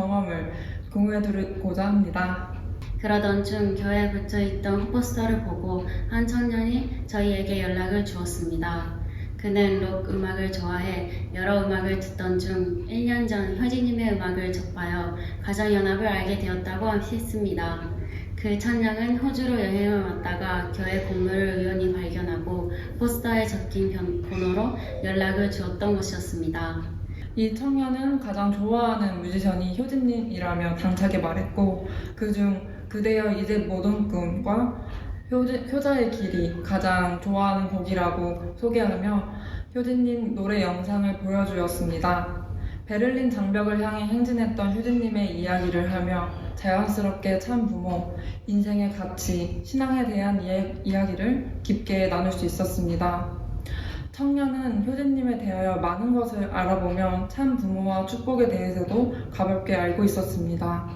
경험을 공유해드리고자 합니다. 그러던 중 교회에 붙어있던 포스터를 보고 한 청년이 저희에게 연락을 주었습니다. 그는 록 음악을 좋아해 여러 음악을 듣던 중 1년 전 효진님의 음악을 접하여 가정연합을 알게 되었다고 했습니다. 그 청년은 호주로 여행을 왔다가 교회 건물을 우연히 발견하고 포스터에 적힌 번호로 연락을 주었던 것이었습니다. 이 청년은 가장 좋아하는 뮤지션이 효진님이라며 당차게 말했고, 그중 그대여 이제 모든 꿈과 효자의 길이 가장 좋아하는 곡이라고 소개하며 효진님 노래 영상을 보여주었습니다. 베를린 장벽을 향해 행진했던 효진님의 이야기를 하며 자연스럽게 참부모, 인생의 가치, 신앙에 대한 이야기를 깊게 나눌 수 있었습니다. 청년은 효진님에 대하여 많은 것을 알아보며 참부모와 축복에 대해서도 가볍게 알고 있었습니다.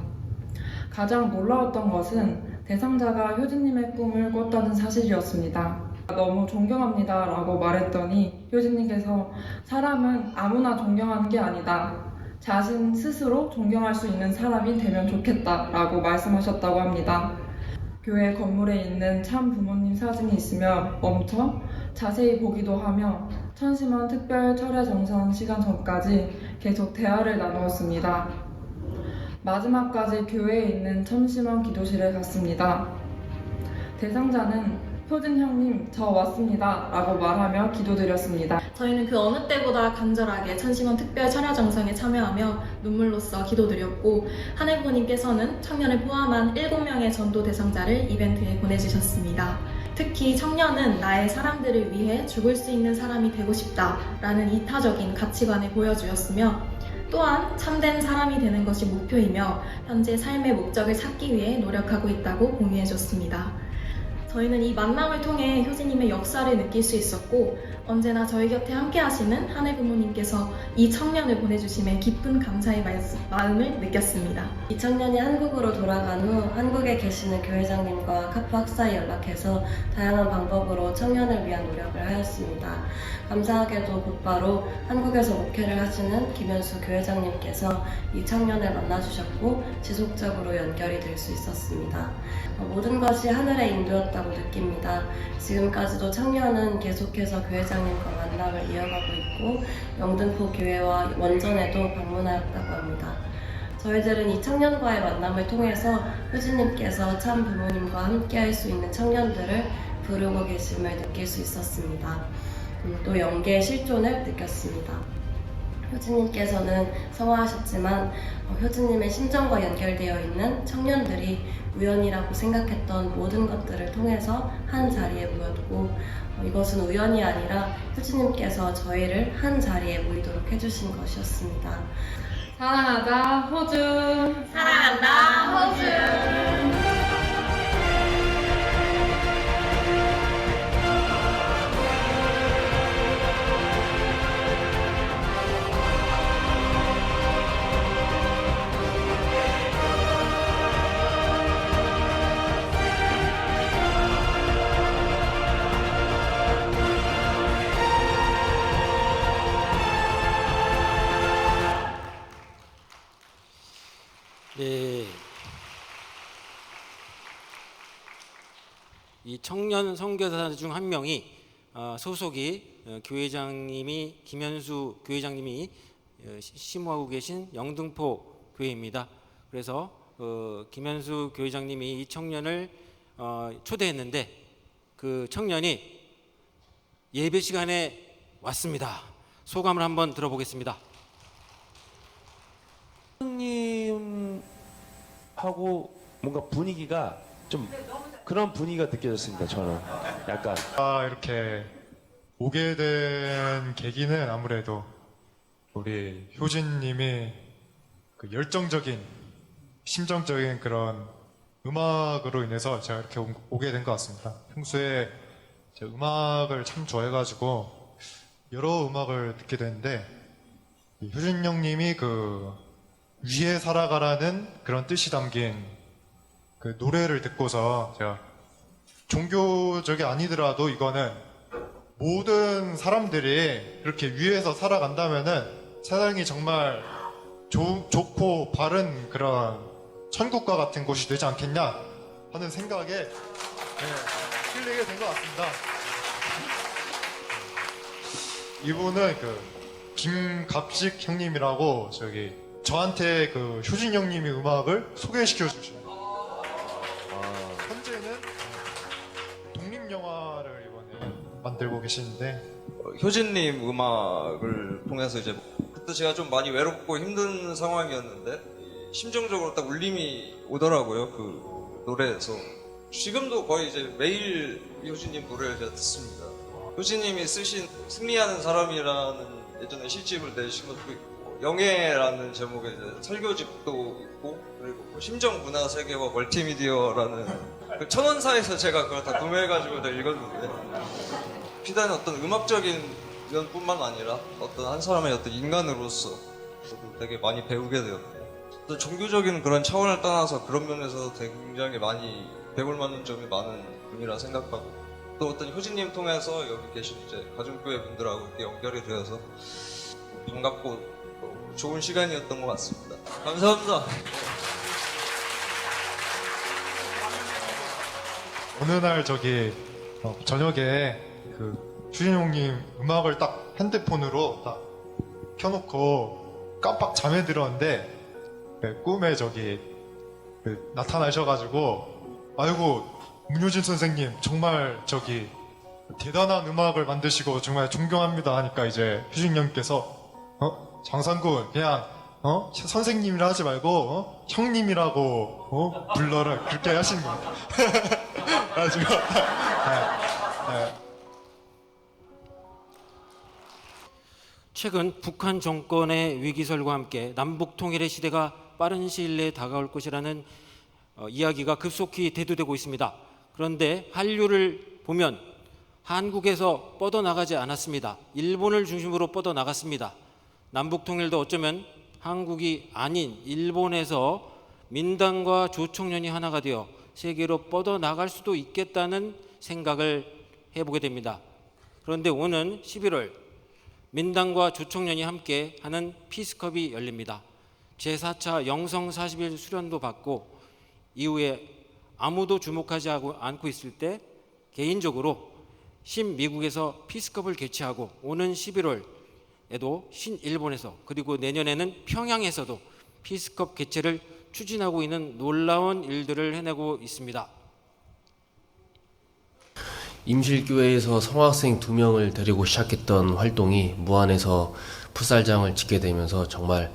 가장 놀라웠던 것은 대상자가 효진님의 꿈을 꿨다는 사실이었습니다. 너무 존경합니다 라고 말했더니 효진님께서 사람은 아무나 존경하는 게 아니다. 자신 스스로 존경할 수 있는 사람이 되면 좋겠다 라고 말씀하셨다고 합니다. 교회 건물에 있는 참 부모님 사진이 있으며 멈춰 자세히 보기도 하며 천심원 특별 철야 정선 시간 전까지 계속 대화를 나누었습니다. 마지막까지 교회에 있는 천심원 기도실에 갔습니다. 대상자는 효진 형님 저 왔습니다 라고 말하며 기도드렸습니다. 저희는 그 어느 때보다 간절하게 천심원 특별 철야 정성에 참여하며 눈물로써 기도드렸고 한혜부모님께서는 청년을 포함한 7명의 전도 대상자를 이벤트에 보내주셨습니다. 특히 청년은 나의 사람들을 위해 죽을 수 있는 사람이 되고 싶다라는 이타적인 가치관을 보여주었으며 또한 참된 사람이 되는 것이 목표이며 현재 삶의 목적을 찾기 위해 노력하고 있다고 공유해줬습니다. 저희는 이 만남을 통해 효진님의 역사를 느낄 수 있었고 언제나 저희 곁에 함께 하시는 한혜 부모님께서 이 청년을 보내주심에 깊은 감사의 마음을 느꼈습니다. 이 청년이 한국으로 돌아간 후 한국에 계시는 교회장님과 카프 학사에 연락해서 다양한 방법으로 청년을 위한 노력을 하였습니다. 감사하게도 곧바로 한국에서 목회를 하시는 김현수 교회장님께서 이 청년을 만나주셨고 지속적으로 연결이 될 수 있었습니다. 모든 것이 하늘의 인도였다고 느낍니다. 지금까지도 청년은 계속해서 교회장님과 만남을 이어가고 있고 영등포 교회와 원전에도 방문하였다고 합니다. 저희들은 이 청년과의 만남을 통해서 효진님께서 참 부모님과 함께 할 수 있는 청년들을 부르고 계심을 느낄 수 있었습니다. 또 영계의 실존을 느꼈습니다. 효진님께서는 성화하셨지만 효진님의 심정과 연결되어 있는 청년들이 우연이라고 생각했던 모든 것들을 통해서 한 자리에 모였고 이것은 우연이 아니라 효진님께서 저희를 한 자리에 모이도록 해주신 것이었습니다. 사랑하자 호주! 사랑한다 호주! 네, 이 청년 선교사 중 한 명이 소속이 교회장님이 김현수 교회장님이 심호하고 계신 영등포 교회입니다. 그래서 김현수 교회장님이 이 청년을 초대했는데 그 청년이 예배 시간에 왔습니다. 소감을 한번 들어보겠습니다. 하고 뭔가 분위기가 좀 그런 분위기가 느껴졌습니다. 저는 약간 이렇게 오게 된 계기는 아무래도 우리 효진님이 그 열정적인 심정적인 그런 음악으로 인해서 제가 이렇게 오게 된 것 같습니다. 평소에 제가 음악을 참 좋아해가지고 여러 음악을 듣게 되는데 효진 형님이 그 위에 살아가라는 그런 뜻이 담긴 그 노래를 듣고서 제가 종교적이 아니더라도 이거는 모든 사람들이 그렇게 위에서 살아간다면은 세상이 정말 좋고 바른 그런 천국과 같은 곳이 되지 않겠냐 하는 생각에 힐리게 된 것 같습니다. 이분은 김갑식 형님이라고 저한테 효진 형님이 음악을 소개시켜 주십니다. 현재는 독립영화를 이번에 만들고 계시는데 효진님 음악을 통해서 이제 그때 제가 좀 많이 외롭고 힘든 상황이었는데 심정적으로 딱 울림이 오더라고요. 그 노래에서 지금도 거의 이제 매일 효진님 노래를 제가 듣습니다. 효진님이 쓰신 승리하는 사람이라는 예전에 시집을 내신 것도 있고 영예라는 제목의 이제 설교집도 있고 그리고 심정문화세계와 멀티미디어라는 그 천원사에서 제가 그걸 다 구매해가지고 읽었는데 비단 어떤 음악적인 면뿐만 아니라 어떤 한 사람의 어떤 인간으로서 저도 되게 많이 배우게 되었고 또 종교적인 그런 차원을 떠나서 그런 면에서 굉장히 많이 배울 만한 점이 많은 분이라 생각하고 또 어떤 효진님 통해서 여기 계신 이제 가정교회 분들하고 이렇게 연결이 되어서 반갑고 또 좋은 시간이었던 것 같습니다. 감사합니다. 어느 날 저녁에 효진 형님 음악을 딱 핸드폰으로 딱 켜놓고 깜빡 잠에 들었는데 꿈에 나타나셔가지고 아이고 문효진 선생님 정말 대단한 음악을 만드시고 정말 존경합니다 하니까 이제 효진 형님께서 장상군 그냥 선생님이라 하지 말고 형님이라고 불러라 그렇게 하시는 겁니다. 그래가지고 최근 북한 정권의 위기설과 함께 남북 통일의 시대가 빠른 시일 내에 다가올 것이라는 이야기가 급속히 대두되고 있습니다. 그런데 한류를 보면 한국에서 뻗어나가지 않았습니다. 일본을 중심으로 뻗어나갔습니다. 남북 통일도 어쩌면 한국이 아닌 일본에서 민당과 조총련이 하나가 되어 세계로 뻗어나갈 수도 있겠다는 생각을 해보게 됩니다. 그런데 오는 11월 민당과 조총련이 함께 하는 피스컵이 열립니다. 제4차 영성 40일 수련도 받고 이후에 아무도 주목하지 않고 있을 때 개인적으로 신미국에서 피스컵을 개최하고 오는 11월에도 신일본에서 그리고 내년에는 평양에서도 피스컵 개최를 추진하고 있는 놀라운 일들을 해내고 있습니다. 임실교회에서 성학생 2명을 데리고 시작했던 활동이 무안에서 풋살장을 짓게 되면서 정말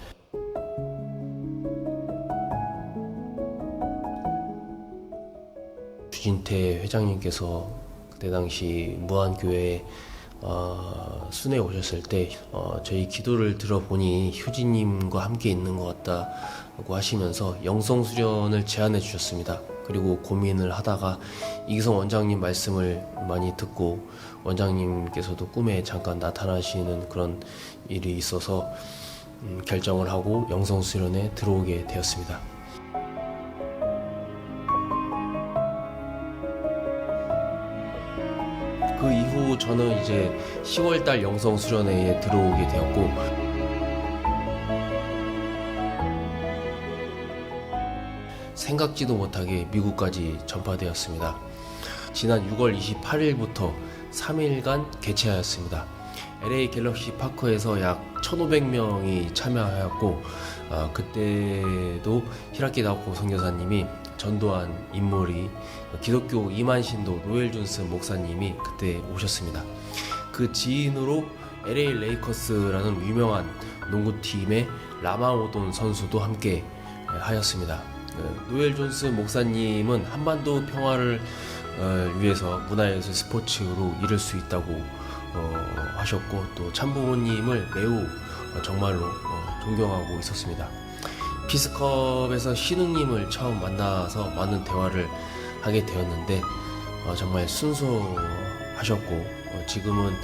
주진태 회장님께서 그때 당시 무안교회에 순회 오셨을 때 저희 기도를 들어보니 효진님과 함께 있는 것 같다고 하시면서 영성수련을 제안해 주셨습니다. 그리고 고민을 하다가 이기성 원장님 말씀을 많이 듣고 원장님께서도 꿈에 잠깐 나타나시는 그런 일이 있어서 결정을 하고 영성수련에 들어오게 되었습니다. 그 이후 저는 이제 10월달 영성수련회에 들어오게 되었고 생각지도 못하게 미국까지 전파되었습니다. 지난 6월 28일부터 3일간 개최하였습니다. LA 갤럭시 파크에서 약 1,500명이 참여하였고 그때도 히라키 나오코 선교사님이 전도한 인물이 기독교 이만신도 노엘 존스 목사님이 그때 오셨습니다. 그 지인으로 LA 레이커스라는 유명한 농구팀의 라마오돈 선수도 함께 하였습니다. 노엘 존스 목사님은 한반도 평화를 위해서 문화예술 스포츠로 이룰 수 있다고 하셨고 또 참부모님을 매우 정말로 존경하고 있었습니다. 피스컵에서 신우님을 처음 만나서 많은 대화를 하게 되었는데 정말 순수하셨고 지금은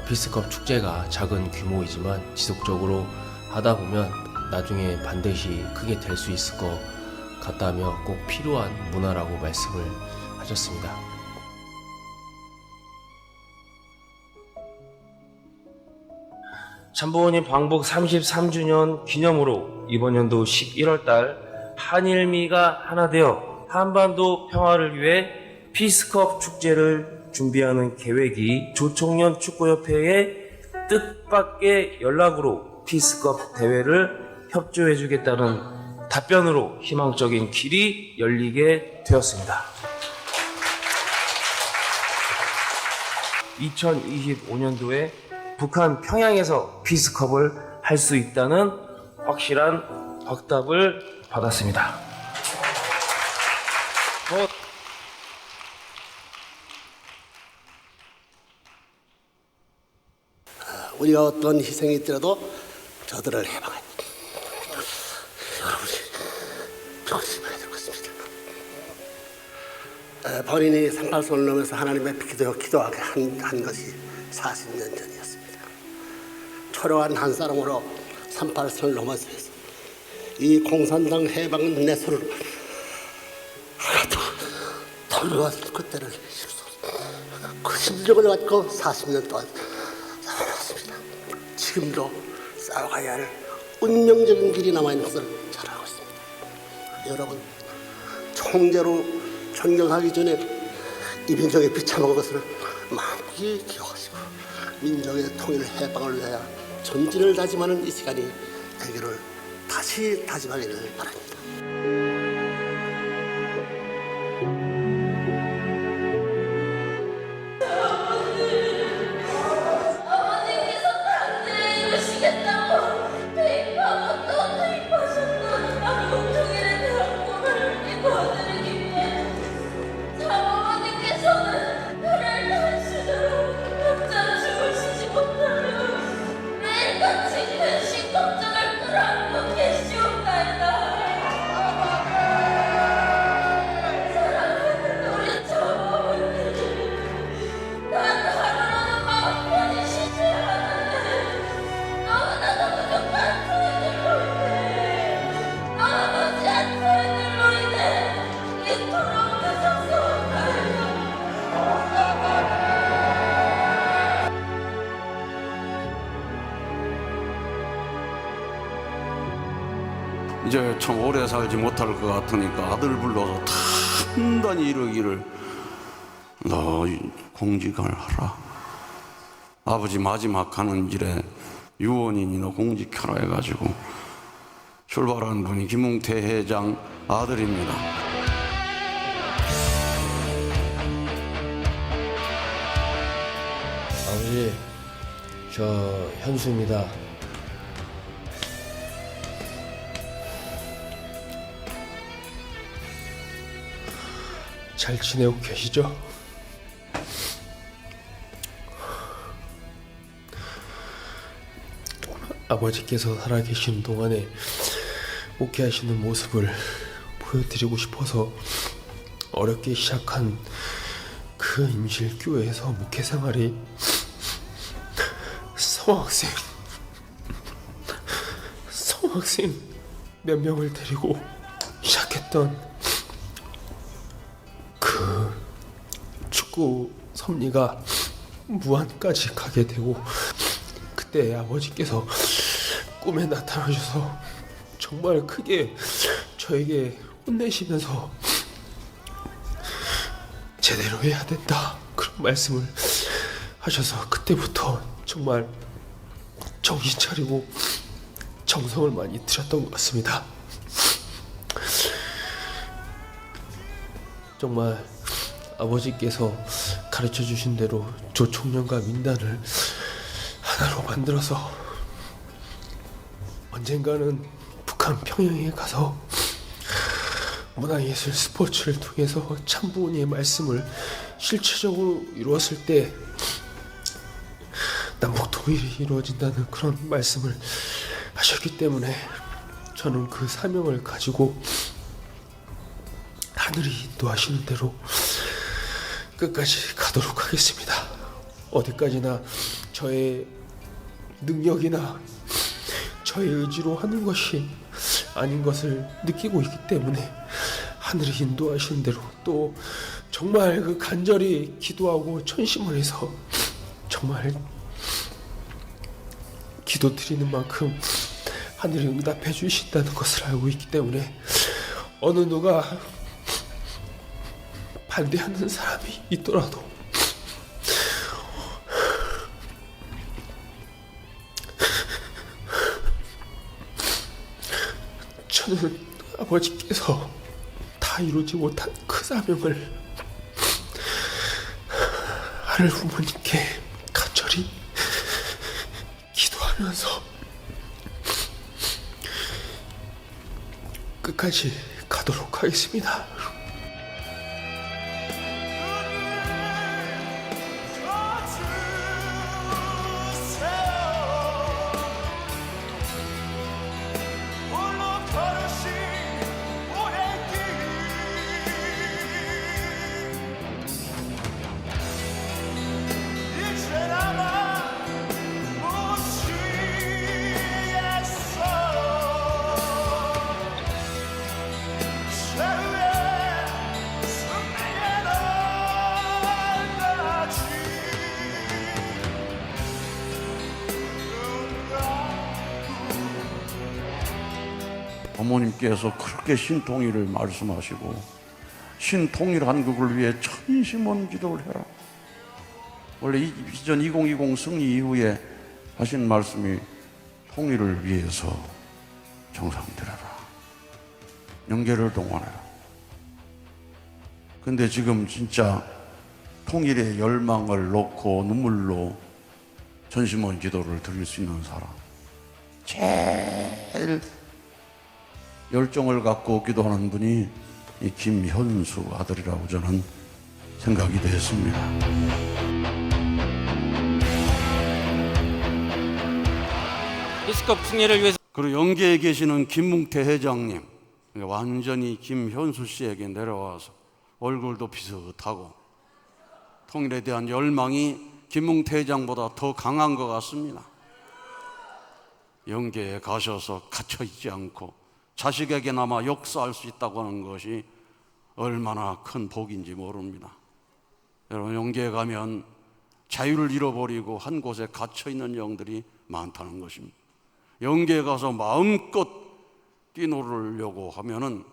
피스컵 축제가 작은 규모이지만 지속적으로 하다 보면 나중에 반드시 크게 될 수 있을 것 같다며 꼭 필요한 문화라고 말씀을 하셨습니다. 참부모님 방북 33주년 기념으로 이번 연도 11월달 한일미가 하나 되어 한반도 평화를 위해 피스컵 축제를 준비하는 계획이 조총련 축구협회의 뜻밖의 연락으로 피스컵 대회를 협조해주겠다는 답변으로 희망적인 길이 열리게 되었습니다. 2025년도에 북한 평양에서 피스컵을 할 수 있다는 확실한 확답을 받았습니다. 우리가 어떤 희생이 있더라도 저들을 해방해 여러분이 조심해야 될 것입니다. 본인이 38선을 넘어서 하나님의 기도하게 한 것이 40년 전이었습니다. 초라한 한 사람으로 38선을 넘어서 이 공산당 해방은 내 손을 하나도 돌려왔을 그때를 그 심정을 갖고 40년 동안 살아왔습니다. 지금도 싸워가야 할 운명적인 길이 남아있는 것을 잘 알고 있습니다. 여러분, 총재로 존경하기 전에 이 민족에 비참한 것을 마음껏 기억하시고 민족의 통일 해방을 위하여 전진을 다짐하는 이 시간이 되기를 다시 다짐하기를 바랍니다. 이제 참 오래 살지 못할 것 같으니까 아들 불러서 단단히 이러기를 너 공직을 하라. 아버지 마지막 가는 길에 유언이니 너 공직하라 해가지고 출발한 분이 김웅태 회장 아들입니다. 아버지, 저 현수입니다. 잘 지내고 계시죠? 아버지께서 살아계신 동안에 목회하시는 모습을 보여드리고 싶어서 어렵게 시작한 그 임실교회에서 목회 생활이 성학생 몇 명을 데리고 시작했던 그 축구 섭리가 무한까지 가게 되고, 그때 아버지께서 꿈에 나타나셔서 정말 크게 저에게 혼내시면서 제대로 해야 된다 그런 말씀을 하셔서 그때부터 정말 정신 차리고 정성을 많이 들였던 것 같습니다. 정말 아버지께서 가르쳐 주신 대로 조총련과 민단을 하나로 만들어서 언젠가는 북한 평양에 가서 문화예술 스포츠를 통해서 참부모님의 말씀을 실체적으로 이루었을 때 남북 통일이 이루어진다는 그런 말씀을 하셨기 때문에 저는 그 사명을 가지고 하늘이 인도하시는 대로 끝까지 가도록 하겠습니다. 어디까지나 저의 능력이나 저의 의지로 하는 것이 아닌 것을 느끼고 있기 때문에 하늘이 인도하시는 대로, 또 정말 그 간절히 기도하고 천심을 해서 정말 기도 드리는 만큼 하늘이 응답해 주신다는 것을 알고 있기 때문에 어느 누가 반대하는 사람이 있더라도 저는 아버지께서 다 이루지 못한 그 사명을 하늘 부모님께 간절히 기도하면서 끝까지 가도록 하겠습니다. 어머님께서 그렇게 신통일을 말씀하시고 신통일 한국을 위해 천심원 기도를 해라. 원래 이전 2020 승리 이후에 하신 말씀이 통일을 위해서 정상들여라. 영계를 동원해라. 근데 지금 진짜 통일의 열망을 놓고 눈물로 전심원 기도를 드릴 수 있는 사람, 제일 열정을 갖고 기도하는 분이 이 김현수 아들이라고 저는 생각이 됐습니다. 히스컵 승리를 위해서 그리고 영계에 계시는 김뭉태 회장님, 완전히 김현수 씨에게 내려와서 얼굴도 비슷하고 통일에 대한 열망이 김뭉태 회장보다 더 강한 것 같습니다. 영계에 가셔서 갇혀있지 않고 자식에게나마 역사할 수 있다고 하는 것이 얼마나 큰 복인지 모릅니다. 여러분, 영계에 가면 자유를 잃어버리고 한 곳에 갇혀있는 영들이 많다는 것입니다. 영계에 가서 마음껏 뛰노르려고 하면은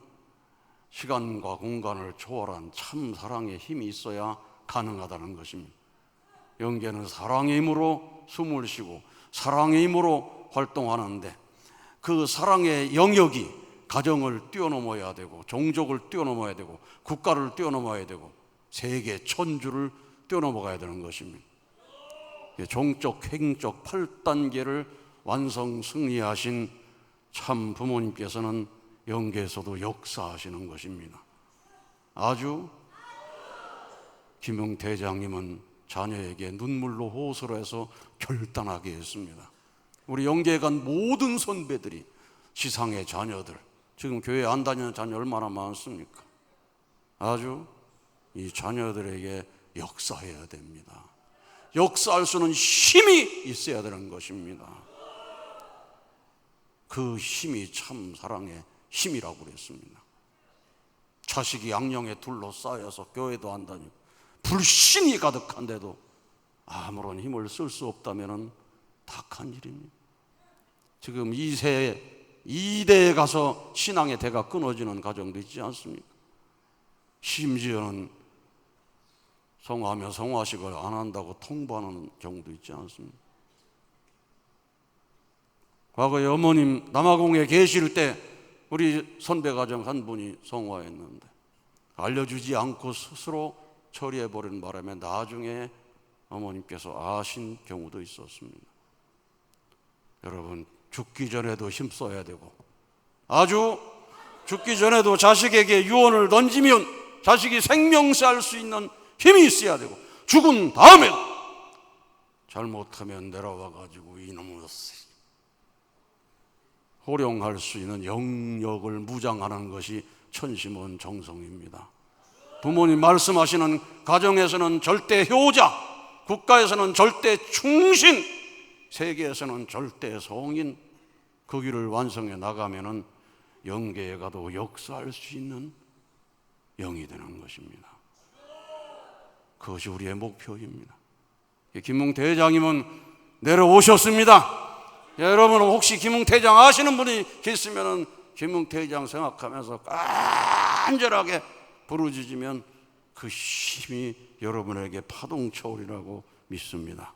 시간과 공간을 초월한 참 사랑의 힘이 있어야 가능하다는 것입니다. 영계는 사랑의 힘으로 숨을 쉬고 사랑의 힘으로 활동하는데 그 사랑의 영역이 가정을 뛰어넘어야 되고 종족을 뛰어넘어야 되고 국가를 뛰어넘어야 되고 세계 천주를 뛰어넘어가야 되는 것입니다. 종적, 행적 8단계를 완성 승리하신 참 부모님께서는 영계에서도 역사하시는 것입니다. 아주 김용 대장님은 자녀에게 눈물로 호소를 해서 결단하게 했습니다. 우리 영계에 간 모든 선배들이 지상의 자녀들, 지금 교회 안 다니는 자녀 얼마나 많습니까? 아주 이 자녀들에게 역사해야 됩니다. 역사할 수는 힘이 있어야 되는 것입니다. 그 힘이 참 사랑의 힘이라고 그랬습니다. 자식이 양령에 둘러싸여서 교회도 안 다니고 불신이 가득한데도 아무런 힘을 쓸 수 없다면 탁한 일입니다. 지금 2대에 가서 신앙의 대가 끊어지는 가정도 있지 않습니까? 심지어는 성화하면 성화식을 안 한다고 통보하는 경우도 있지 않습니까? 과거에 어머님 남아공에 계실 때 우리 선배 가정 한 분이 성화했는데 알려주지 않고 스스로 처리해버리는 바람에 나중에 어머님께서 아신 경우도 있었습니다. 여러분, 죽기 전에도 힘써야 되고 아주 죽기 전에도 자식에게 유언을 던지면 자식이 생명세할 수 있는 힘이 있어야 되고 죽은 다음에 잘못하면 내려와가지고 이놈의 호령할 수 있는 영역을 무장하는 것이 천심원 정성입니다. 부모님 말씀하시는 가정에서는 절대 효자, 국가에서는 절대 충신, 세계에서는 절대 성인, 그 길을 완성해 나가면은 영계에 가도 역사할 수 있는 영이 되는 것입니다. 그것이 우리의 목표입니다. 김웅 대장님은 내려오셨습니다. 여러분 혹시 김웅태장 아시는 분이 계시면 김웅태장 생각하면서 간절하게 부르짖으면 그 힘이 여러분에게 파동쳐오리라고 믿습니다.